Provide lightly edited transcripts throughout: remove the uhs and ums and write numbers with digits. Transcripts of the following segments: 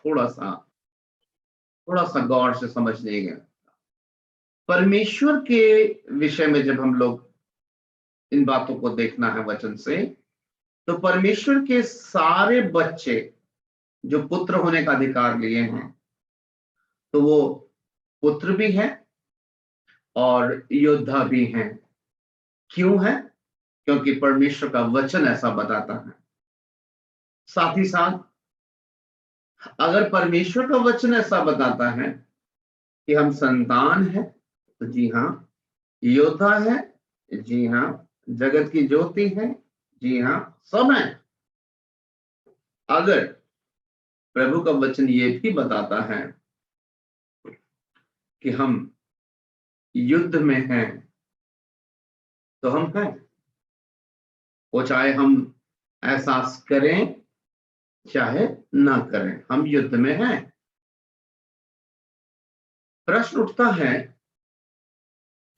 थोड़ा सा गौर से समझने गए। परमेश्वर के विषय में जब हम लोग इन बातों को देखना है वचन से, तो परमेश्वर के सारे बच्चे जो पुत्र होने का अधिकार लिए हैं, तो वो पुत्र भी हैं और योद्धा भी हैं। क्यों है? क्योंकि परमेश्वर का वचन ऐसा बताता है। साथ ही साथ अगर परमेश्वर का वचन ऐसा बताता है कि हम संतान हैं, तो जी हाँ, योद्धा है, जी हाँ, जगत की ज्योति है, जी हाँ, सब है। अगर प्रभु का वचन ये भी बताता है कि हम युद्ध में हैं, तो हम हैं। वो चाहे हम एहसास करें चाहे ना करें, हम युद्ध में हैं। प्रश्न उठता है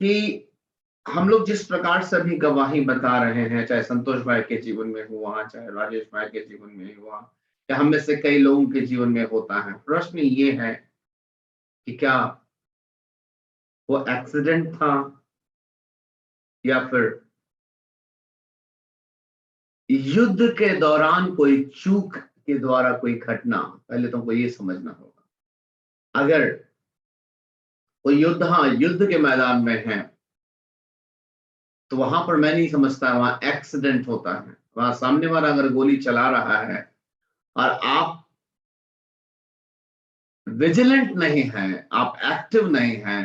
कि हम लोग जिस प्रकार से अभी गवाही बता रहे हैं, चाहे संतोष भाई के जीवन में हुआ, चाहे राजेश भाई के जीवन में हुआ, या हम में से कई लोगों के जीवन में होता है, प्रश्न ये है कि क्या वो एक्सीडेंट था या फिर युद्ध के दौरान कोई चूक के द्वारा कोई घटना। पहले तुमको ये समझना होगा, अगर वो युद्ध के मैदान में है, तो वहां पर मैं नहीं समझता वहां एक्सीडेंट होता है। वहां सामने वाला अगर गोली चला रहा है और आप विजिलेंट नहीं है, आप एक्टिव नहीं है,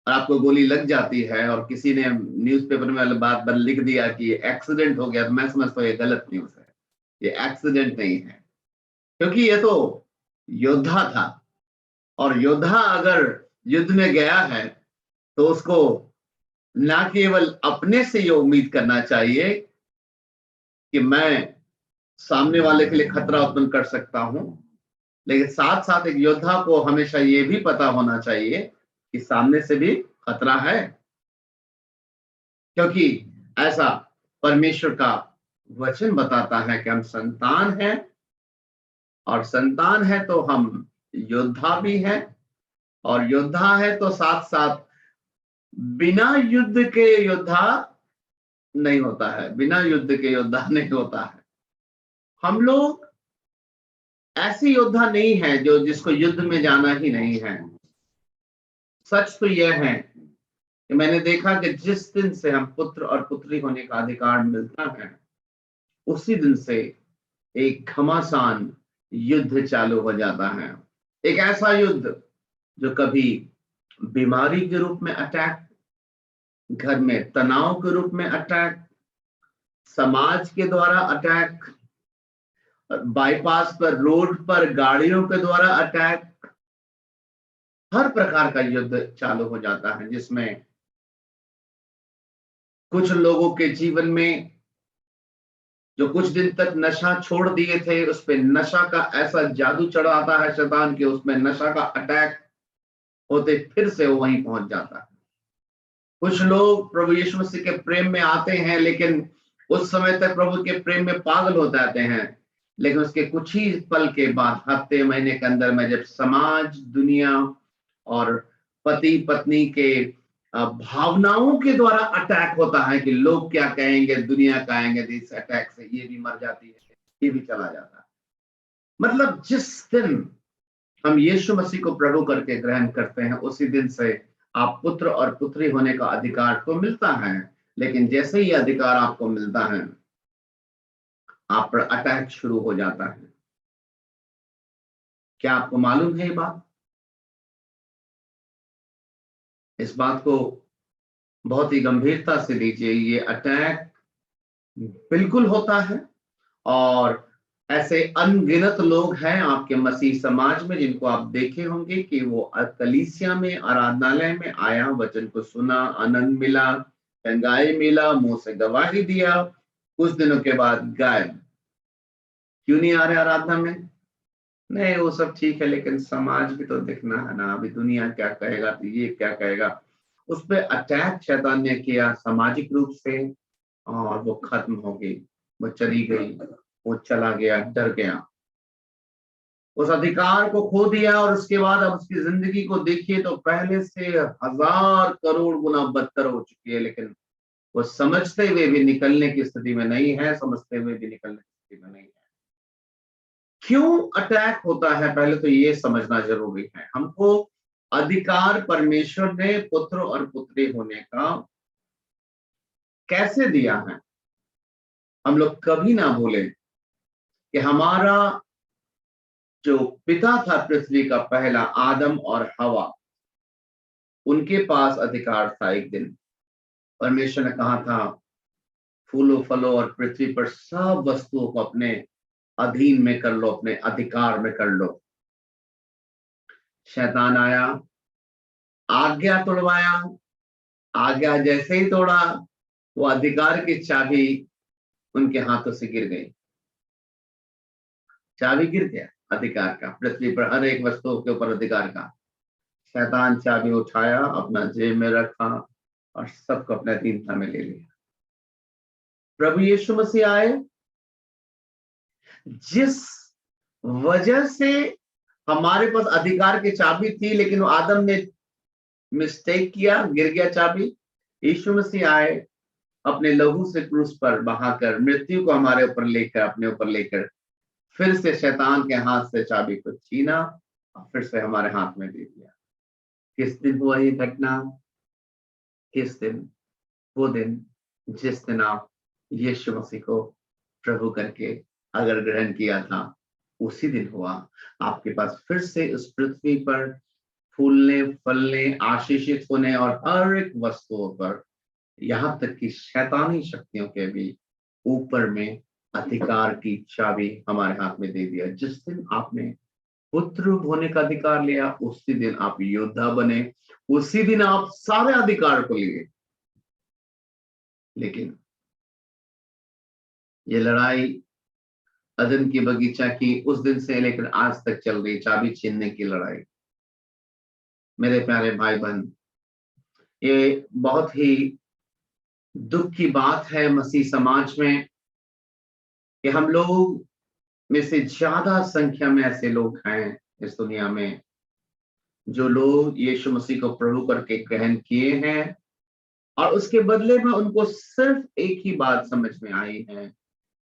और आपको गोली लग जाती है और किसी ने न्यूज़पेपर में वाली बात पर लिख दिया कि एक्सीडेंट हो गया, तो मैं समझता हूँ ये गलत न्यूज है, ये एक्सीडेंट नहीं है। क्योंकि ये तो योद्धा था, और योद्धा अगर युद्ध में गया है तो उसको ना केवल अपने से ये उम्मीद करना चाहिए कि मैं सामने वाले के लिए खतरा उत्पन्न कर सकता हूं, लेकिन साथ साथ एक योद्धा को हमेशा ये भी पता होना चाहिए कि सामने से भी खतरा है। क्योंकि ऐसा परमेश्वर का वचन बताता है कि हम संतान हैं, और संतान है तो हम योद्धा भी हैं, और योद्धा है तो साथ साथ बिना युद्ध के योद्धा नहीं होता है, बिना युद्ध के योद्धा नहीं होता है। हम लोग ऐसे योद्धा नहीं है जो जिसको युद्ध में जाना ही नहीं है। सच तो यह है कि मैंने देखा कि जिस दिन से हम पुत्र और पुत्री होने का अधिकार मिलता है, उसी दिन से एक घमासान युद्ध चालू हो जाता है। एक ऐसा युद्ध जो कभी बीमारी के रूप में अटैक, घर में तनाव के रूप में अटैक, समाज के द्वारा अटैक, बाईपास पर रोड पर गाड़ियों के द्वारा अटैक, हर प्रकार का युद्ध चालू हो जाता है, जिसमें कुछ लोगों के जीवन में जो कुछ दिन तक नशा छोड़ दिए थे, उस पे नशा का ऐसा जादू चढ़ाता है शैतान के, उसमें नशा का अटैक होते फिर से वो वहीं पहुंच जाता है। कुछ लोग प्रभु यीशु मसीह के प्रेम में आते हैं, लेकिन उस समय तक प्रभु के प्रेम में पागल हो जाते हैं, लेकिन उसके कुछ ही पल के बाद, हफ्ते महीने के अंदर में, जब समाज, दुनिया और पति पत्नी के भावनाओं के द्वारा अटैक होता है कि लोग क्या कहेंगे, दुनिया कहेंगे, इस अटैक से ये भी मर जाती है, ये भी चला जाता है। मतलब जिस दिन हम यीशु मसीह को प्रभु करके ग्रहण करते हैं, उसी दिन से आप पुत्र और पुत्री होने का अधिकार तो मिलता है, लेकिन जैसे ही अधिकार आपको मिलता है, आप पर अटैक शुरू हो जाता है। क्या आपको मालूम है ये बात? इस बात को बहुत ही गंभीरता से लीजिए। ये अटैक बिल्कुल होता है, और ऐसे अनगिनत लोग हैं आपके मसीह समाज में जिनको आप देखे होंगे कि वो कलीसिया में, आराधनालय में आया, वचन को सुना, आनंद मिला, चंगाई मिला, मुंह से गवाही दिया, कुछ दिनों के बाद गायब। क्यों नहीं आ रहे आराधना में? नहीं, वो सब ठीक है, लेकिन समाज भी तो दिखना है ना, अभी दुनिया क्या कहेगा, तो ये क्या कहेगा। उस पर अटैक शैतान ने किया सामाजिक रूप से, और वो खत्म हो गई, वो चली गई, वो चला गया, डर गया। उस अधिकार को खो दिया और उसके बाद अब उसकी जिंदगी को देखिए तो पहले से 1000 करोड़ गुना बदतर हो चुकी है, लेकिन वो समझते हुए भी निकलने की स्थिति में नहीं है, समझते हुए भी निकलने की स्थिति में नहीं है। क्यों अटैक होता है, पहले तो ये समझना जरूरी है। हमको अधिकार परमेश्वर ने पुत्र और पुत्री होने का कैसे दिया है। हम लोग कभी ना भूले कि हमारा जो पिता था पृथ्वी का, पहला आदम और हवा, उनके पास अधिकार था। एक दिन परमेश्वर ने कहा था, फूलों फलों और पृथ्वी पर सब वस्तुओं को अपने अधीन में कर लो, अपने अधिकार में कर लो। शैतान आया, आज्ञा तोड़वाया, आज्ञा जैसे ही तोड़ा, वो अधिकार की चाबी उनके हाथों से गिर गई। चाबी गिर गया अधिकार का, पृथ्वी पर हर एक वस्तु के ऊपर अधिकार का। शैतान चाबी उठाया, अपना जेब में रखा और सबको अपने अधीनता में ले लिया। प्रभु यीशु मसीह आए, जिस वजह से हमारे पास अधिकार की चाबी थी, लेकिन वो आदम ने मिस्टेक किया, गिर गया चाबी। यीशु मसीह आए, अपने लहू से क्रूस पर बहाकर मृत्यु को हमारे ऊपर लेकर, अपने ऊपर लेकर, फिर से शैतान के हाथ से चाबी को छीना और फिर से हमारे हाथ में दे दिया। किस दिन हुआ ये घटना? किस दिन? वो दिन जिस दिन आप यीशु मसीह को प्रभु करके अगर ग्रहण किया था, उसी दिन हुआ। आपके पास फिर से उस पृथ्वी पर फूलने, फलने, आशीषित होने और हर एक वस्तुओं पर, यहाँ तक कि शैतानी शक्तियों के भी ऊपर में अधिकार की चाबी हमारे हाथ में दे दिया। जिस दिन आपने पुत्र होने का अधिकार लिया, उसी दिन आप योद्धा बने, उसी दिन आप सारे अधिकार को लिए। लेकिन ये लड़ाई अदन की बगीचा की उस दिन से लेकर आज तक चल रही चाबी छीनने की लड़ाई। मेरे प्यारे भाई बहन, ये बहुत ही दुख की बात है मसीह समाज में कि हम लोग में से ज्यादा संख्या में ऐसे लोग हैं इस दुनिया में, जो लोग यीशु मसीह को प्रभु करके ग्रहण किए हैं और उसके बदले में उनको सिर्फ एक ही बात समझ में आई है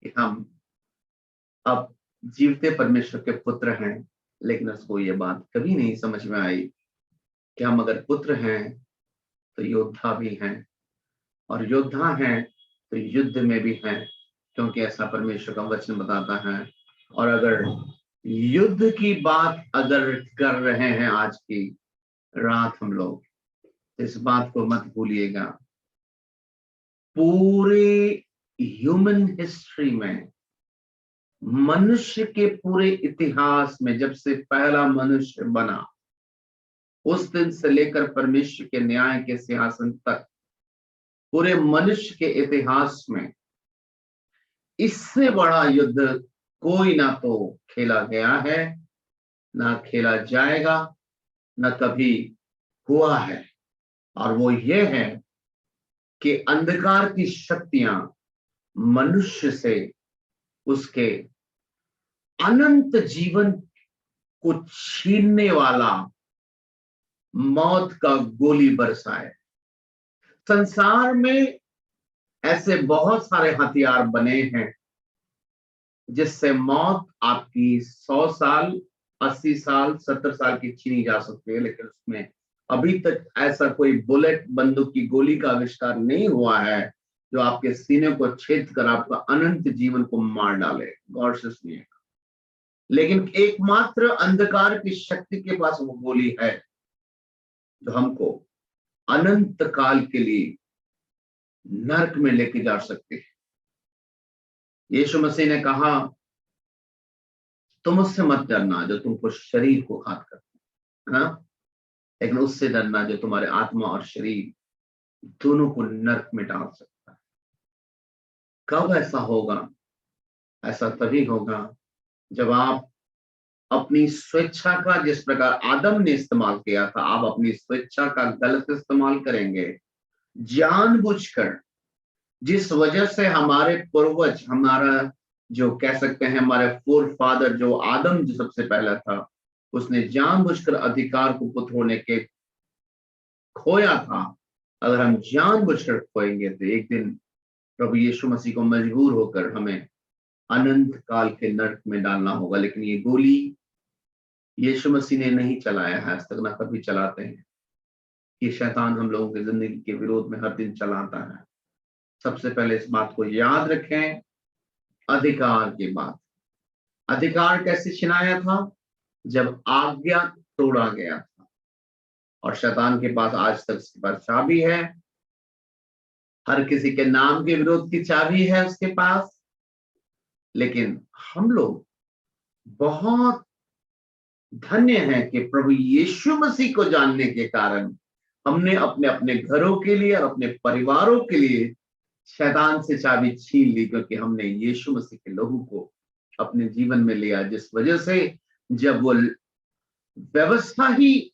कि हम अब जीवते परमेश्वर के पुत्र हैं। लेकिन उसको ये बात कभी नहीं समझ में आई कि हम अगर पुत्र हैं तो योद्धा भी हैं, और योद्धा हैं तो युद्ध में भी हैं, क्योंकि ऐसा परमेश्वर का वचन बताता है। और अगर युद्ध की बात अगर कर रहे हैं आज की रात हम लोग, इस बात को मत भूलिएगा, पूरे ह्यूमन हिस्ट्री में, मनुष्य के पूरे इतिहास में, जब से पहला मनुष्य बना उस दिन से लेकर परमेश्वर के न्याय के सिंहासन तक, पूरे मनुष्य के इतिहास में इससे बड़ा युद्ध कोई ना तो खेला गया है, ना खेला जाएगा, ना कभी हुआ है। और वो ये है कि अंधकार की शक्तियां मनुष्य से उसके अनंत जीवन को छीनने वाला मौत का गोली बरसाए। संसार में ऐसे बहुत सारे हथियार बने हैं जिससे मौत आपकी 100 साल, 80 साल, 70 साल की छीनी जा सकती है, लेकिन उसमें अभी तक ऐसा कोई बुलेट, बंदूक की गोली का आविष्कार नहीं हुआ है जो आपके सीने को छेद कर आपका अनंत जीवन को मार डाले। गौर से सुनिएगा। लेकिन एकमात्र अंधकार की शक्ति के पास वो गोली है जो हमको अनंत काल के लिए नरक में लेके जा सकती है। यीशु मसीह ने कहा, तुम उससे मत डरना जो तुमको शरीर को घात करता है ना, लेकिन उससे डरना जो तुम्हारे आत्मा और शरीर दोनों को नरक में डाल सकता है। कब ऐसा होगा? ऐसा तभी होगा जब आप अपनी स्वेच्छा का, जिस प्रकार आदम ने इस्तेमाल किया था, आप अपनी स्वेच्छा का गलत इस्तेमाल करेंगे, जानबूझकर, जिस वजह से हमारे पूर्वज, हमारा जो कह सकते हैं हमारे फोर फादर, जो आदम जो सबसे पहला था, उसने जानबूझकर अधिकार को पुत्र होने के खोया था। अगर हम जानबूझकर खोएंगे तो एक दिन प्रभु यीशु मसीह को मजबूर होकर हमें अनंत काल के नरक में डालना होगा। लेकिन ये गोली यीशु मसीह ने नहीं चलाया है, आज तक ना कभी चलाते हैं। ये शैतान हम लोगों की जिंदगी के विरोध में हर दिन चलाता है। सबसे पहले इस बात को याद रखें, अधिकार की बात। अधिकार कैसे छिनाया था? जब आज्ञा तोड़ा गया था। और शैतान के पास आज तक उसके पास चाबी है, हर किसी के नाम के विरोध की चाबी है उसके पास। लेकिन हम लोग बहुत धन्य हैं कि प्रभु यीशु मसीह को जानने के कारण हमने अपने अपने घरों के लिए और अपने परिवारों के लिए शैतान से चाबी छीन ली, क्योंकि हमने यीशु मसीह के लहू को अपने जीवन में लिया, जिस वजह से जब वो व्यवस्था ही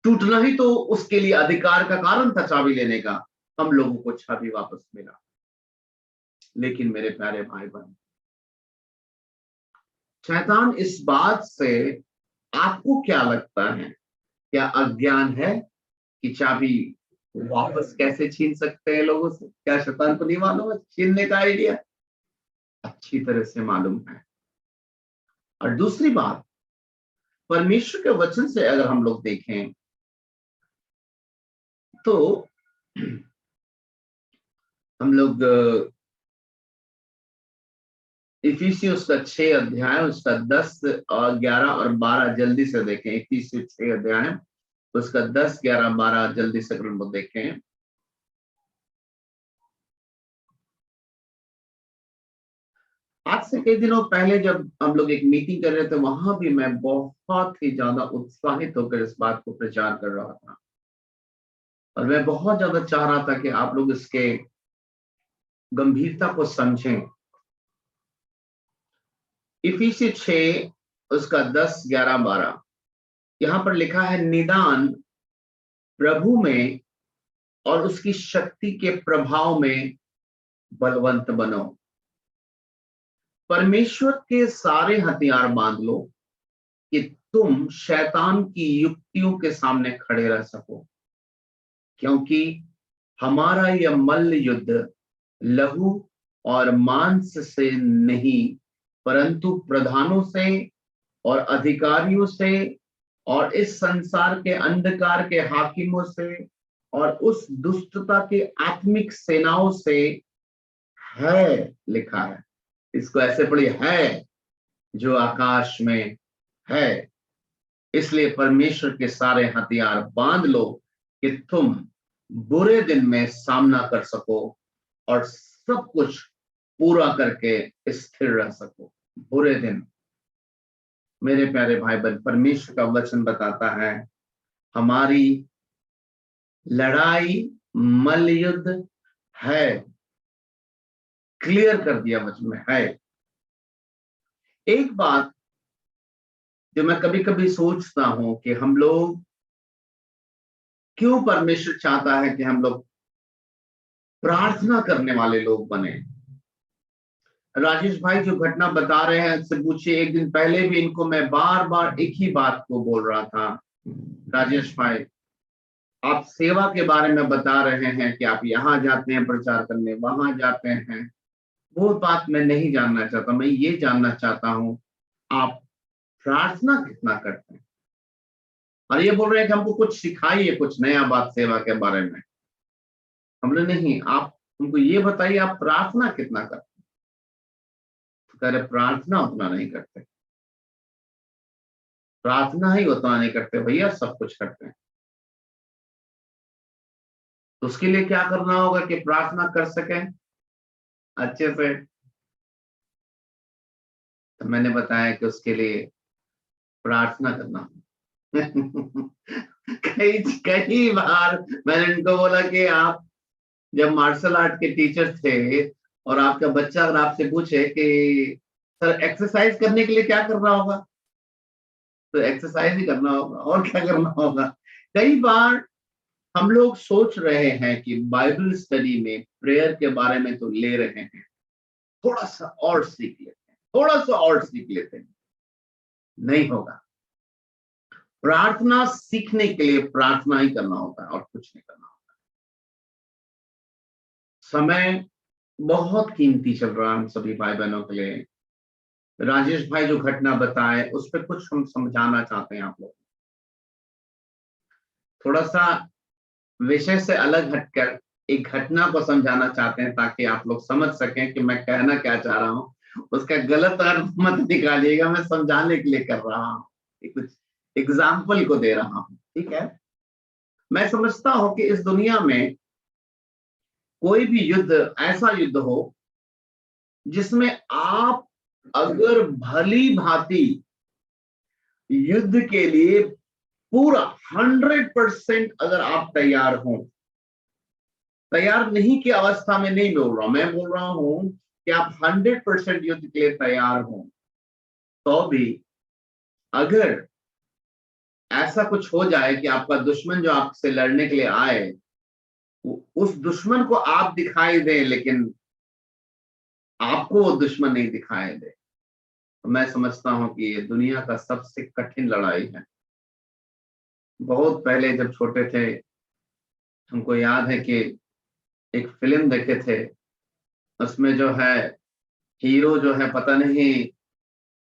टूटना ही तो उसके लिए अधिकार का कारण था चाबी लेने का, हम लोगों को चाबी वापस मिला। लेकिन मेरे प्यारे भाई बहन, शैतान इस बात से, आपको क्या लगता है, क्या अज्ञान है कि चाबी वापस कैसे छीन सकते हैं लोगों से? क्या शैतान को नहीं मालूम है छीनने का आइडिया? अच्छी तरह से मालूम है। और दूसरी बात, परमेश्वर के वचन से अगर हम लोग देखें तो हम लोग इफिसियंस का 6 अध्याय, उसका 10 और 11 और 12 जल्दी से देखें। इफिसियंस 6 अध्याय, उसका 10, 11, 12 जल्दी से हम लोग देखें। आज से कई दिनों पहले जब हम लोग एक मीटिंग कर रहे थे, वहां भी मैं बहुत ही ज्यादा उत्साहित होकर इस बात को प्रचार कर रहा था, और मैं बहुत ज्यादा चाह रहा था कि आप लोग इसके गंभीरता को समझें। इफिसी 6 उसका 10, 11, 12 यहां पर लिखा है, निदान प्रभु में और उसकी शक्ति के प्रभाव में बलवंत बनो, परमेश्वर के सारे हथियार बांध लो कि तुम शैतान की युक्तियों के सामने खड़े रह सको। क्योंकि हमारा यह मल्ल युद्ध लहू और मांस से नहीं, परंतु प्रधानों से और अधिकारियों से और इस संसार के अंधकार के हाकिमों से और उस दुष्टता के आत्मिक सेनाओं से है। लिखा है, इसको ऐसे पढ़िए, है जो आकाश में है। इसलिए परमेश्वर के सारे हथियार बांध लो कि तुम बुरे दिन में सामना कर सको और सब कुछ पूरा करके स्थिर रह सको। बुरे दिन, मेरे प्यारे भाई बहन, परमेश्वर का वचन बताता है हमारी लड़ाई मल्ल युद्ध है। क्लियर कर दिया वचन में है। एक बात जो मैं कभी कभी सोचता हूं कि हम लोग, क्यों परमेश्वर चाहता है कि हम लोग प्रार्थना करने वाले लोग बने। राजेश भाई जो घटना बता रहे हैं, उससे पूछिए, एक दिन पहले भी इनको मैं बार बार एक ही बात को बोल रहा था। राजेश भाई, आप सेवा के बारे में बता रहे हैं कि आप यहाँ जाते हैं प्रचार करने, वहां जाते हैं, वो बात मैं नहीं जानना चाहता। मैं ये जानना चाहता हूं आप प्रार्थना कितना करते हैं। और ये बोल रहे हैं कि हमको कुछ सिखाइए, कुछ नया बात सेवा के बारे में। हमने नहीं, आप हमको ये बताइए आप प्रार्थना कितना करते हैं। तो कह रहे प्रार्थना उतना नहीं करते, प्रार्थना ही उतना नहीं करते भैया, सब कुछ करते हैं। तो उसके लिए क्या करना होगा कि प्रार्थना कर सकें अच्छे से? तो मैंने बताया कि उसके लिए प्रार्थना करना कई कई बार मैंने इनको बोला कि आप जब मार्शल आर्ट के टीचर थे और आपका बच्चा अगर आपसे पूछे कि सर एक्सरसाइज करने के लिए क्या करना होगा, तो एक्सरसाइज ही करना होगा, और क्या करना होगा। कई बार हम लोग सोच रहे हैं कि बाइबल स्टडी में प्रेयर के बारे में तो ले रहे हैं, थोड़ा सा और सीख लेते हैं, थोड़ा सा और सीख लेते हैं, नहीं होगा। प्रार्थना सीखने के लिए प्रार्थना ही करना होता है और कुछ नहीं करना होता। समय बहुत कीमती चल रहा है हम सभी भाई बहनों के लिए। राजेश भाई जो घटना बताए उस पर कुछ हम समझाना चाहते हैं आप लोग, थोड़ा सा विषय से अलग हटकर एक घटना को समझाना चाहते हैं ताकि आप लोग समझ सकें कि मैं कहना क्या चाह रहा हूं। उसका गलत अर्थ मत निकालिएगा, मैं समझाने के लिए कर रहा हूं, कुछ एग्जाम्पल को दे रहा हूं, ठीक है। मैं समझता हूं कि इस दुनिया में कोई भी युद्ध ऐसा युद्ध हो जिसमें आप अगर भली भांति युद्ध के लिए पूरा 100% अगर आप तैयार हो, तैयार नहीं की अवस्था में नहीं बोल रहा हूं, मैं बोल रहा हूं कि आप 100% युद्ध के लिए तैयार हो, तो भी अगर ऐसा कुछ हो जाए कि आपका दुश्मन जो आपसे लड़ने के लिए आए, उस दुश्मन को आप दिखाई दें लेकिन आपको वो दुश्मन नहीं दिखाई दे, तो मैं समझता हूं कि ये दुनिया का सबसे कठिन लड़ाई है। बहुत पहले जब छोटे थे, हमको याद है कि एक फिल्म देखे थे, उसमें जो है हीरो जो है पता नहीं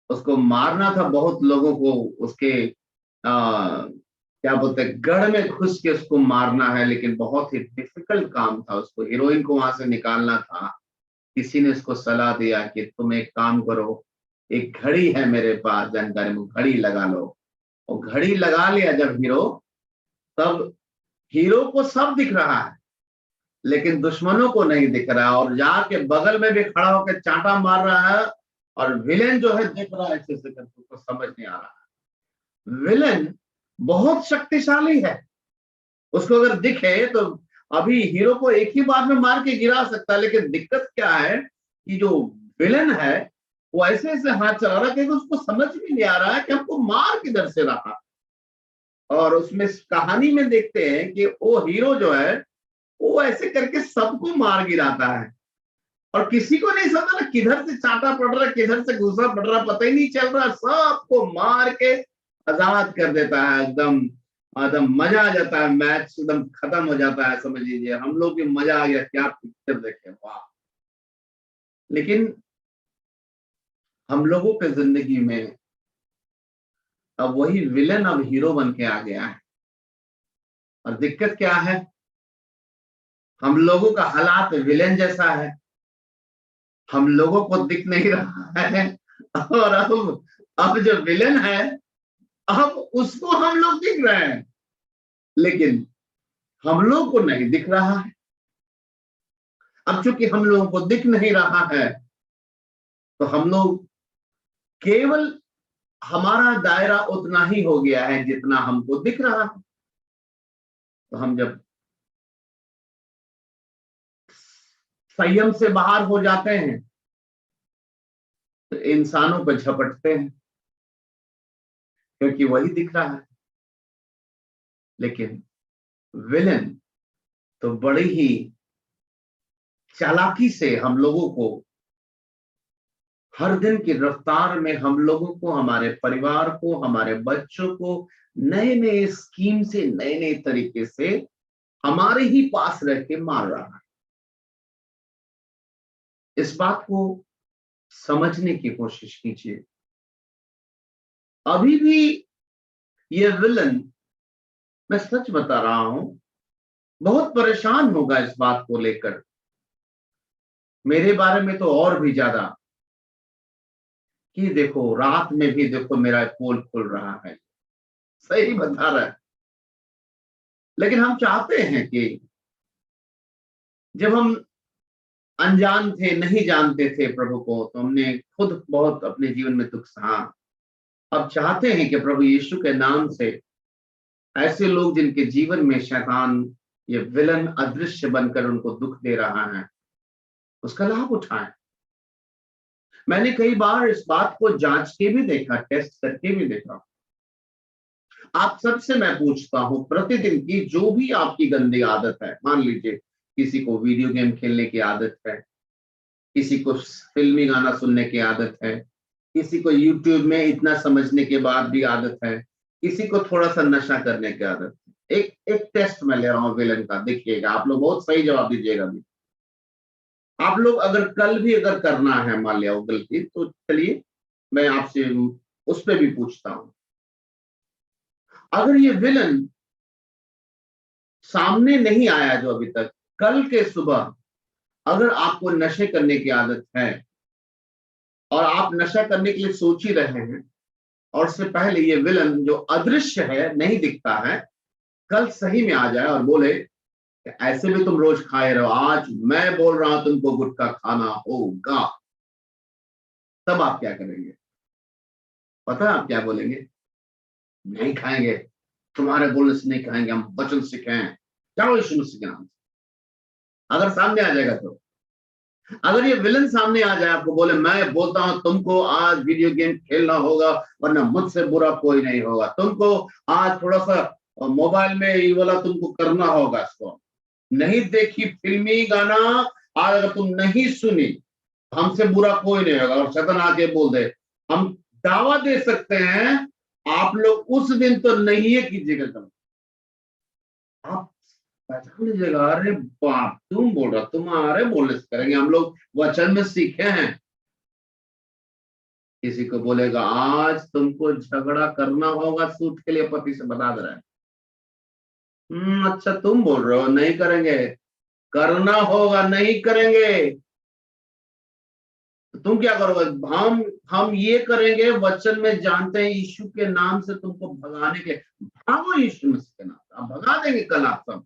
उसको मारना था, बहुत लोगों को उसके क्या बोलते हैं गढ़ में घुस के उसको मारना है, लेकिन बहुत ही डिफिकल्ट काम था, उसको हीरोइन को वहां से निकालना था। किसी ने उसको सलाह दिया कि तुम एक काम करो, एक घड़ी है मेरे पास जानकारी में, घड़ी लगा लो। और घड़ी लगा लिया जब हीरो, तब हीरो को सब दिख रहा है लेकिन दुश्मनों को नहीं दिख रहा है, और जाके बगल में भी खड़ा होकर चांटा मार रहा है, और विलेन जो है देख रहा है ऐसे से करके, उसको समझ नहीं आ रहा है। विलेन बहुत शक्तिशाली है, उसको अगर दिखे तो अभी हीरो को एक ही बार में मार के गिरा सकता है, लेकिन दिक्कत क्या है कि जो विलेन है वो ऐसे ऐसे हाथ चला रहा है कि उसको समझ भी नहीं आ रहा है कि हमको मार किधर से रहा। और उसमें कहानी में देखते हैं कि वो हीरो जो है वो ऐसे करके सबको मार गिराता है, और किसी को नहीं समझ रहा किधर से चांटा पड़ रहा है, किधर से घुसा पड़ रहा, पता ही नहीं चल रहा, सबको मार के आजाद कर देता है। एकदम एकदम मजा आ जाता है, मैच एकदम खत्म हो जाता है, समझ लीजिए हम लोग भी मजा आ गया, क्या पिक्चर देखे, वाह। लेकिन हम लोगों के जिंदगी में अब वही विलेन अब हीरो बन के आ गया है, और दिक्कत क्या है, हम लोगों का हालात विलेन जैसा है, हम लोगों को दिख नहीं रहा है, और अब जो विलेन है अब उसको हम लोग दिख रहे हैं, लेकिन हम लोग को नहीं दिख रहा है। अब चूंकि हम लोगों को दिख नहीं रहा है, तो हम लोग केवल हमारा दायरा उतना ही हो गया है जितना हमको दिख रहा है। तो हम जब संयम से बाहर हो जाते हैं तो इंसानों पर झपटते हैं, क्योंकि वही दिख रहा है। लेकिन विलेन तो बड़ी ही चालाकी से हम लोगों को, हर दिन की रफ्तार में हम लोगों को, हमारे परिवार को, हमारे बच्चों को नए नए स्कीम से, नए नए तरीके से हमारे ही पास रह के मार रहा है। इस बात को समझने की कोशिश कीजिए। अभी भी ये विलन, मैं सच बता रहा हूं, बहुत परेशान होगा इस बात को लेकर, मेरे बारे में तो और भी ज्यादा, कि देखो रात में भी देखो मेरा पोल खुल रहा है, सही बता रहा है। लेकिन हम चाहते हैं कि जब हम अनजान थे, नहीं जानते थे प्रभु को, तो हमने खुद बहुत अपने जीवन में दुख सहा। अब चाहते हैं कि प्रभु यीशु के नाम से ऐसे लोग जिनके जीवन में शैतान, ये विलन अदृश्य बनकर उनको दुख दे रहा है, उसका लाभ उठाएं। मैंने कई बार इस बात को जांच के भी देखा, टेस्ट करके भी देखा। आप सबसे मैं पूछता हूं, प्रतिदिन की जो भी आपकी गंदी आदत है, मान लीजिए किसी को वीडियो गेम खेलने की आदत है, किसी को फिल्मी गाना सुनने की आदत है, किसी को यूट्यूब में इतना समझने के बाद भी आदत है, किसी को थोड़ा सा नशा करने की आदत है। एक एक टेस्ट मैं ले रहा हूँ विलन का, देखिएगा आप लोग बहुत सही जवाब दीजिएगा अभी। आप लोग अगर कल भी अगर करना है मान लिया वो गलती, तो चलिए मैं आपसे उस पर भी पूछता हूं। अगर ये विलन सामने नहीं आया जो अभी तक, कल के सुबह अगर आपको नशे करने की आदत है और आप नशा करने के लिए सोच ही रहे हैं, और उससे पहले ये विलन जो अदृश्य है, नहीं दिखता है, कल सही में आ जाए और बोले कि ऐसे भी तुम रोज खाए रहो, आज मैं बोल रहा हूं तुमको गुटखा खाना होगा, तब आप क्या करेंगे? पता है आप क्या बोलेंगे? नहीं खाएंगे, तुम्हारे बोलने से नहीं खाएंगे, हम वचन सीखे हैं, जाओ यीशु मसीह के नाम से। अगर सामने आ जाएगा तो, अगर ये विलन सामने आ जाए, आपको बोले मैं बोलता हूं तुमको आज वीडियो गेम खेलना होगा वरना मुझसे बुरा कोई नहीं होगा, तुमको आज थोड़ा सा मोबाइल में ये वाला तुमको करना होगा, इसको नहीं देखी फिल्मी गाना, आज अगर तुम नहीं सुनी, हमसे बुरा कोई नहीं होगा। और शैतान आके बोल दे, हम दावा दे सकते हैं आप लोग उस दिन तो नहीं है कीजिएगा कम। आप पहचान लीजिएगा, अरे बाप तुम बोल रहा, तुम्हारे बोलने से करेंगे, हम लोग वचन में सीखे हैं। किसी को बोलेगा आज तुमको झगड़ा करना होगा सूट के लिए, पति से बता दे रहा है, अच्छा तुम बोल रहे हो नहीं करेंगे, करना होगा, नहीं करेंगे तो तुम क्या करोगे? हम ये करेंगे, वचन में जानते हैं यीशु के नाम से तुमको भगाने के, भागो यीशु मसीह के नाम से, आप भगा देंगे कल आप सब।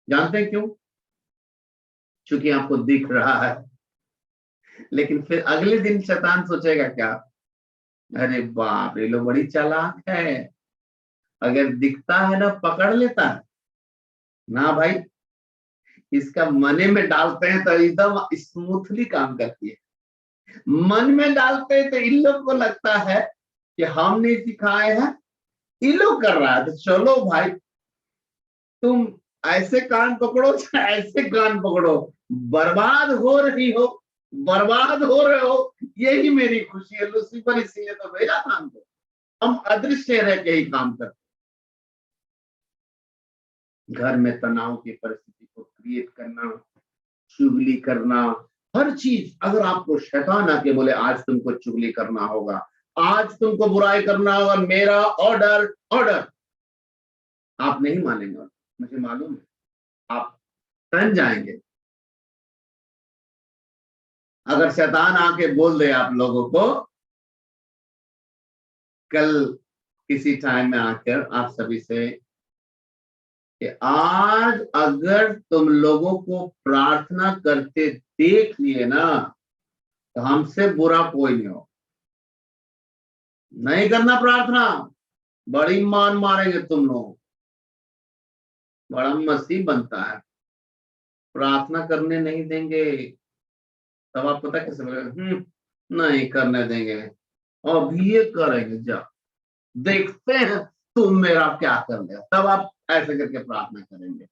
जानते हैं क्यों? क्योंकि आपको दिख रहा है। लेकिन फिर अगले दिन शैतान सोचेगा क्या? अरे बाप रे, लोग बड़ी चालाक है, अगर दिखता है ना पकड़ लेता है ना भाई, इसका मने में डालते हैं तो एकदम स्मूथली काम करती है। मन में डालते हैं तो इन लोग को लगता है कि हम नहीं सिखाए हैं, इन लोग कर रहा है, तो चलो भाई तुम ऐसे कान पकड़ो चाहे ऐसे कान पकड़ो, बर्बाद हो रही हो, बर्बाद हो रहे हो, यही मेरी खुशी है। लूसीफर इसीलिए तो भेजा था हमको, हम अदृश्य रह के ही काम करते। घर में तनाव की परिस्थिति को क्रिएट करना, चुगली करना, हर चीज अगर आपको शैतान आके बोले आज तुमको चुगली करना होगा, आज तुमको बुराई करना होगा, मेरा ऑर्डर ऑर्डर, आप नहीं मानेंगे, मुझे मालूम है आप तन जाएंगे। अगर शैतान आके बोल दे आप लोगों को कल किसी टाइम में आकर आप सभी से कि आज अगर तुम लोगों को प्रार्थना करते देख लिए ना, तो हमसे बुरा कोई नहीं हो, नहीं करना प्रार्थना, बड़ी मान मारेंगे तुम लोग, बड़ा मसीह बनता है, प्रार्थना करने नहीं देंगे। तब आप पता कैसे बोलेंगे? नहीं करने देंगे, अभी ये करेंगे, जा देखते हैं तुम मेरा क्या कर ले, तब आप ऐसे करके प्रार्थना करेंगे।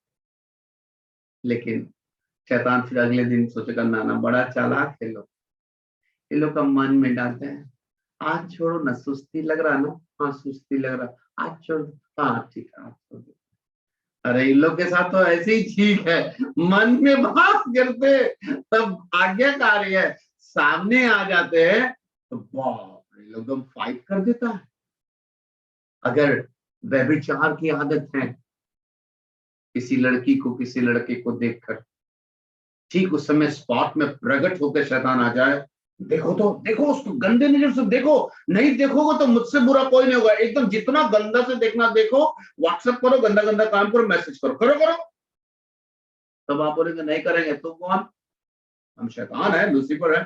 लेकिन शैतान फिर अगले दिन सोचेगा ना ना, बड़ा चालाक है लोग, ये लोग का मन में डालते हैं, आज छोड़ो ना, सुस्ती लग रहा ना, हाँ सुस्ती लग रहा, आज छोड़, हाँ ठीक है आज छोड़। अरे इन लोग के साथ तो ऐसे ही ठीक है, मन में बात करते तब आज्ञाकारी है, सामने आ जाते हैं तो बाप रे, लोग एकदम फाइट कर देता है। अगर व्यभिचार की आदत है, किसी लड़की को किसी लड़के को देखकर ठीक उस समय स्पॉट में प्रकट होकर शैतान आ जाए, देखो तो देखो, उसको गंदे नजर से देखो, नहीं देखोगे तो मुझसे बुरा कोई नहीं होगा, एकदम जितना गंदा से देखना देखो, व्हाट्सएप करो, गंदा गंदा काम करो, मैसेज करो, करो करो। तब आप बोलेंगे नहीं करेंगे, तो कौन? हम शैतान है, लूसीफर है,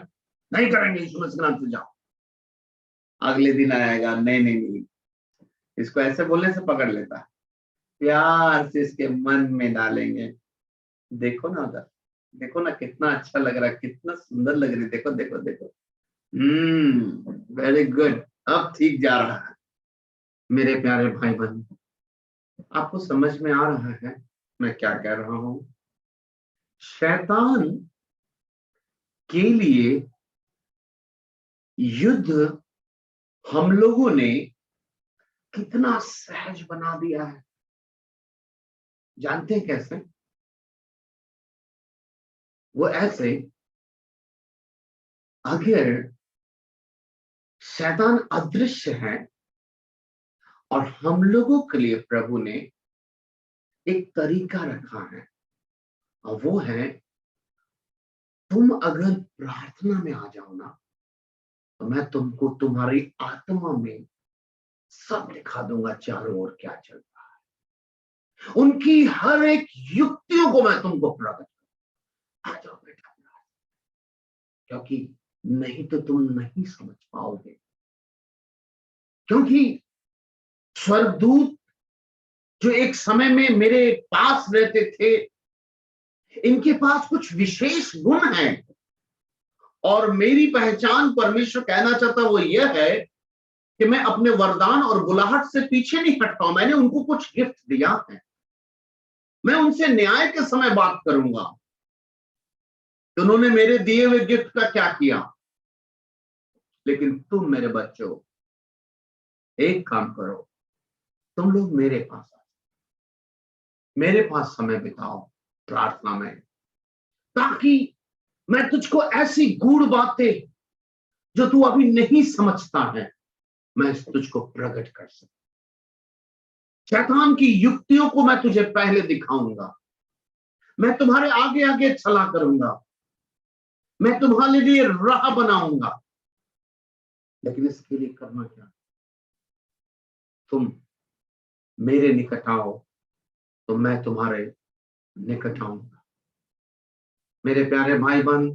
नहीं करेंगे, यीशु मसीह के नाम से जाओ। अगले दिन आएगा, नहीं नहीं नहीं, इसको ऐसे बोलने से पकड़ लेता है, प्यार से इसके मन में डालेंगे, देखो ना उधर, देखो ना कितना अच्छा लग रहा है, कितना सुंदर लग रही है, देखो देखो देखो, वेरी गुड, अब ठीक जा रहा है। मेरे प्यारे भाई बहन, आपको समझ में आ रहा है मैं क्या कह रहा हूं? शैतान के लिए युद्ध हम लोगों ने कितना सहज बना दिया है। जानते हैं कैसे? वो ऐसे, अगर शैतान अदृश्य है और हम लोगों के लिए प्रभु ने एक तरीका रखा है, और वो है, तुम अगर प्रार्थना में आ जाओ ना, तो मैं तुमको तुम्हारी आत्मा में सब दिखा दूंगा चारों ओर क्या चल रहा है। उनकी हर एक युक्तियों को मैं तुमको प्रकट, आ जाओ बेटा, क्योंकि नहीं तो तुम नहीं समझ पाओगे। क्योंकि स्वर्गदूत जो एक समय में मेरे पास रहते थे, इनके पास कुछ विशेष गुण हैं, और मेरी पहचान परमेश्वर कहना चाहता वो यह है कि मैं अपने वरदान और बुलाहट से पीछे नहीं हटता हूं। मैंने उनको कुछ गिफ्ट दिया है, मैं उनसे न्याय के समय बात करूंगा कि उन्होंने मेरे दिए हुए गिफ्ट का क्या किया। लेकिन तुम मेरे बच्चों, एक काम करो, तुम लोग मेरे पास आओ, मेरे पास समय बिताओ प्रार्थना में, ताकि मैं तुझको ऐसी गूढ़ बातें जो तू अभी नहीं समझता है, मैं तुझको प्रकट कर सकूं। शैतान की युक्तियों को मैं तुझे पहले दिखाऊंगा, मैं तुम्हारे आगे आगे चला करूंगा, मैं तुम्हारे लिए राह बनाऊंगा। लेकिन इसके लिए करना क्या? तुम मेरे निकट आओ तो मैं तुम्हारे निकट आऊंगा। मेरे प्यारे भाई बहन,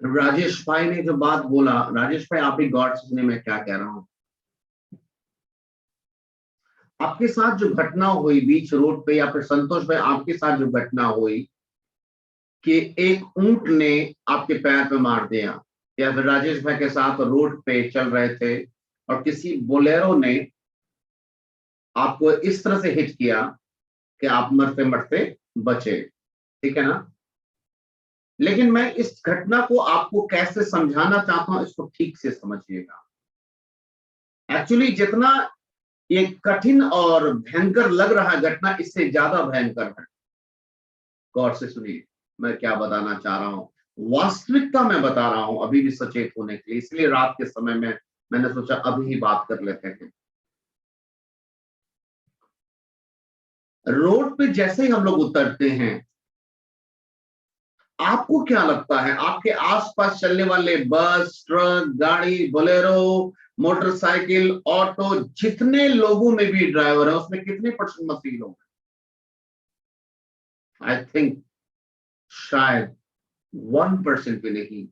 राजेश भाई ने जो बात बोला, राजेश भाई आप ही गौर से सुनिए मैं क्या कह रहा हूं। आपके साथ जो घटना हुई बीच रोड पे, या फिर संतोष भाई आपके साथ जो घटना हुई कि एक ऊंट ने आपके पैर पे मार दिया, या फिर राजेश भाई के साथ रोड पे चल रहे थे और किसी बोलेरो ने आपको इस तरह से हिट किया कि आप मरते मरते बचे, ठीक है ना? लेकिन मैं इस घटना को आपको कैसे समझाना चाहता हूं, इसको ठीक से समझिएगा। एक्चुअली जितना ये कठिन और भयंकर लग रहा है घटना, इससे ज्यादा भयंकर है। गौर से सुनिए मैं क्या बताना चाह रहा हूं, वास्तविकता में बता रहा हूं, अभी भी सचेत होने के लिए। इसलिए रात के समय में मैंने सोचा अभी ही बात कर लेते हैं। रोड पे जैसे ही हम लोग उतरते हैं, आपको क्या लगता है आपके आसपास चलने वाले बस, ट्रक, गाड़ी, बोलेरो, मोटरसाइकिल, ऑटो, जितने लोगों में भी ड्राइवर है, उसमें कितने परसेंट मसीह लोग हैं? आई थिंक शायद 1% भी नहीं।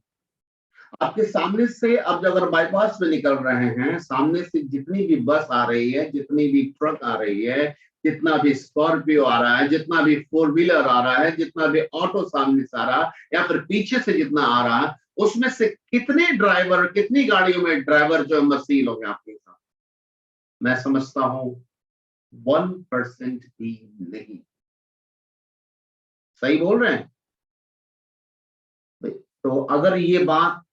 आपके सामने से अब जब अगर बाईपास में निकल रहे हैं, सामने से जितनी भी बस आ रही है, जितनी भी ट्रक आ रही है, जितना भी स्कॉर्पियो आ रहा है, जितना भी फोर व्हीलर आ रहा है, जितना भी ऑटो सामने से आ रहा है, या फिर पीछे से जितना आ रहा है, उसमें से कितने ड्राइवर, कितनी गाड़ियों में ड्राइवर जो मसीह लोग हैं आपके साथ? मैं समझता हूं 1% भी नहीं। सही बोल रहे हैं? तो अगर ये बात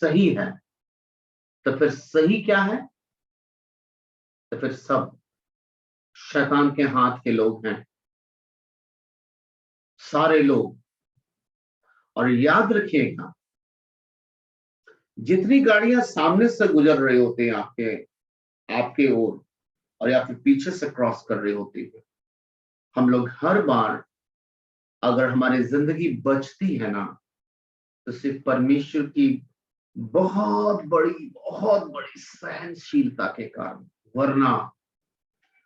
सही है, तो फिर सही क्या है? तो फिर सब शैतान के हाथ के लोग हैं, सारे लोग। और याद रखिएगा, जितनी गाड़ियां सामने से गुजर रही होती हैं आपके आपके ओर, और या फिर पीछे से क्रॉस कर रही होती है, हम लोग हर बार, अगर हमारी जिंदगी बचती है ना, तो सिर्फ परमेश्वर की बहुत बड़ी सहनशीलता के कारण। वरना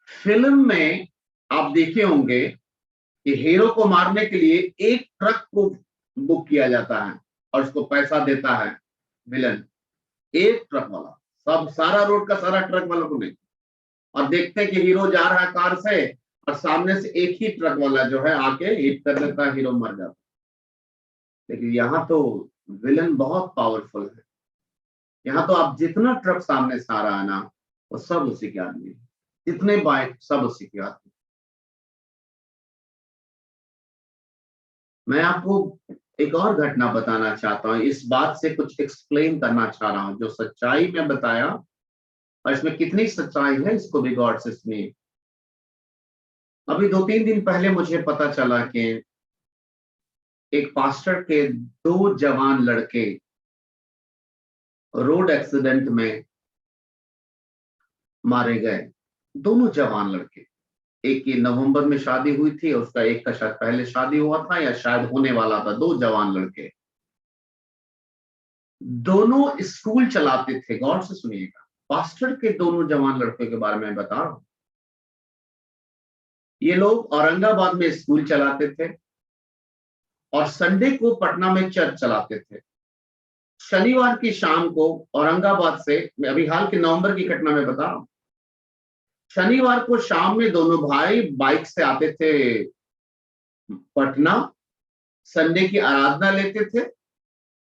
फिल्म में आप देखे होंगे कि हीरो को मारने के लिए एक ट्रक को बुक किया जाता है और उसको पैसा देता है विलन, एक ट्रक वाला, सब सारा रोड का सारा ट्रक वाला को नहीं। और देखते हैं कि हीरो जा रहा है कार से, और सामने से एक ही ट्रक वाला जो है आके हिट कर देता है, हीरो मर जाता है। लेकिन यहाँ तो विलन बहुत पावरफुल है। यहाँ तो आप जितना ट्रक सामने से आ रहा है ना, वो सब उसी के आदमी है, जितने बाइक सब उसी के आदमी। मैं आपको एक और घटना बताना चाहता हूँ, इस बात से कुछ एक्सप्लेन करना चाह रहा हूँ। जो सच्चाई में बताया और इसमें कितनी सच्चाई है इसको भी गौर से सुनिए। अभी 2-3 दिन पहले मुझे पता चला कि एक पास्टर के 2 जवान लड़के रोड एक्सीडेंट में मारे गए। दोनों जवान लड़के, एक की नवंबर में शादी हुई थी, उसका एक का शायद पहले शादी हुआ था या शायद होने वाला था। 2 जवान लड़के, दोनों स्कूल चलाते थे। गौर से सुनिएगा, पास्टर के दोनों जवान लड़कों के बारे में बता रहा हूं। ये लोग औरंगाबाद में स्कूल चलाते थे और संडे को पटना में चर्च चलाते थे। शनिवार की शाम को औरंगाबाद से, मैं अभी हाल के नवंबर की घटना में बता रहा हूं, शनिवार को शाम में दोनों भाई बाइक से आते थे पटना, संडे की आराधना लेते थे